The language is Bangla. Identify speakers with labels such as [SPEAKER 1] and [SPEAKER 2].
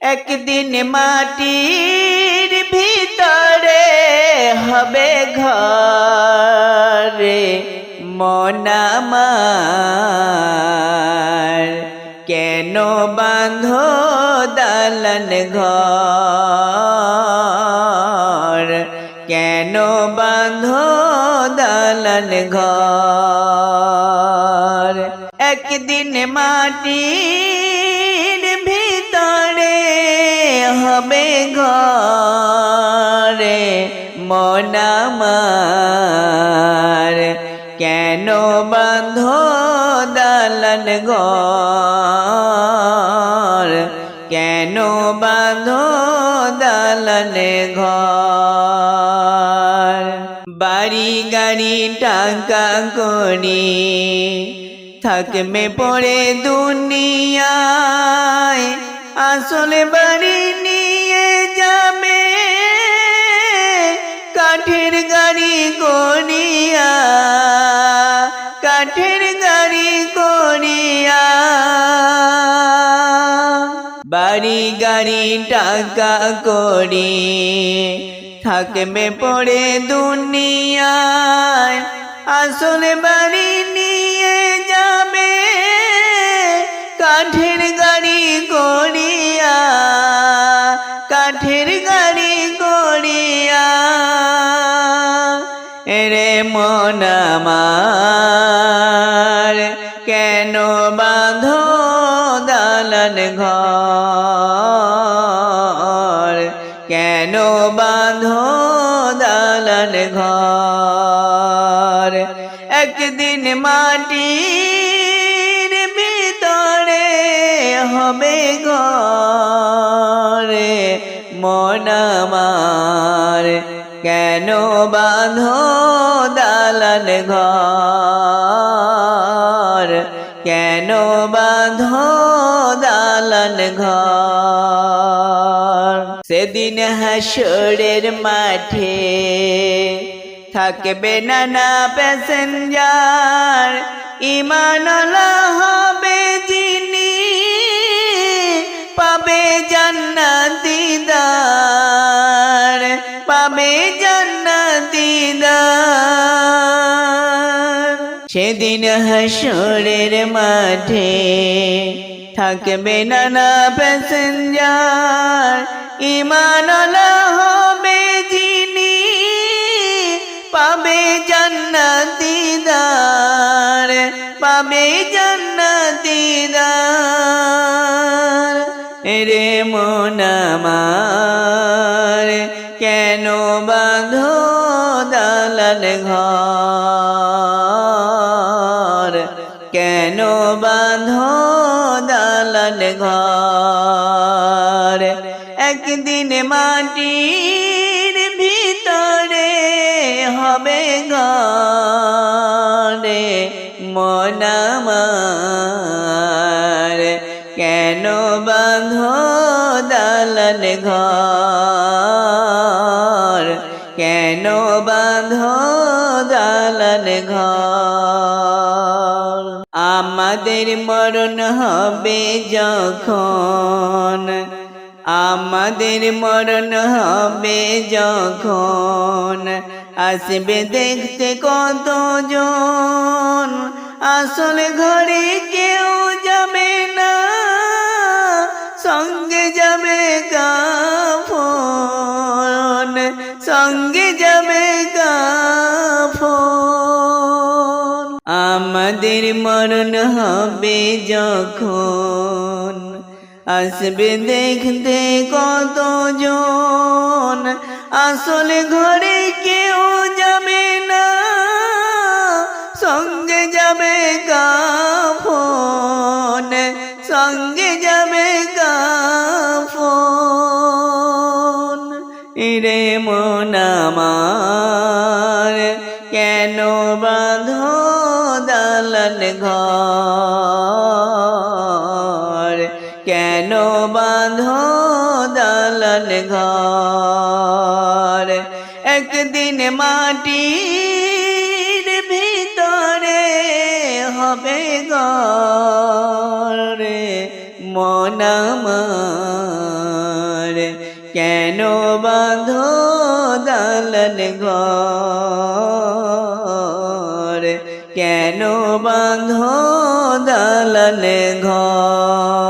[SPEAKER 1] একদিন মাটির ভিতরে হবে ঘরে মন আমার, কেন বাঁধো দালান ঘর, কেন বাঁধো দালান ঘর। একদিন মাটির ভিতরে হবে ঘরে মন আমার, কেন বাঁধো দালান ঘর, কেন বাঁধো দালান ঘর। বাড়ি গাড়ি টাকা করি থাকবে পড়ে দুনিয়ায়, আসলে বাড়ি নিয়ে যাবে কাঠের গাড়ি করিয়া, কাঠের গাড়ি করিয়া। বাড়ি গাড়ি টাকা করি থাকবে পড়ে দুনিয়ায়, আসলে বাড়ি নিয়ে যাবে কাঠের গাড়ি করিয়া, কাঠের গাড়ি করিয়া। এরে মন আমার, কেন বাঁধো দালান ঘর, কেন বাঁধো দালান ঘর। একদিন মাটির ভিতরে হবে ঘরে মন আমার, কেন বাঁধো দালান ঘর, কেন বাঁধো দালান ঘর। সেদিন হাসরের মাঠে থাকবে নানা প্যাসেঞ্জার, ঈমানওয়ালা হবে যিনি পাবে জান্নাতি দার, পাবে জান্নাতি দার। সেদিন হাসরের মাঠে থাকবে নানা প্যাসেঞ্জার, ঈমানওয়ালা হবে যিনি পাবে জান্নাতি দার, পাবে জান্নাতি দার। রে মন আমার, কেন বাঁধো দালান ঘর, কেন বাঁধো দালান ঘর। একদিন মাটির ভিতরে হবে ঘরে মন আমার, কেন বাঁধো দালান ঘর, কেন বাঁধো দালান ঘর। আমাদের মরণ হবে যখন, আমাদের মরণ হবে যখন, আসবে দেখতে কতজন, আসলে ঘরে কেউ যাবে না, সঙ্গে যাবে কাফন, সঙ্গে যাবে কাফন। আমাদের মরণ হবে যখন, আসবে দেখতে কতজন, আসলে ঘরে কেউ যাবে না, সঙ্গে যাবে কাফন, সঙ্গে যাবে কাফন। রে মন আমার, কেন বাঁধো দালান ঘর, কেন বাঁধো দালান ঘর। একদিন মাটির ভিতরে হবে ঘরে মন আমার, কেন বাঁধো দালান ঘর, কেন বাঁধো দালান ঘর।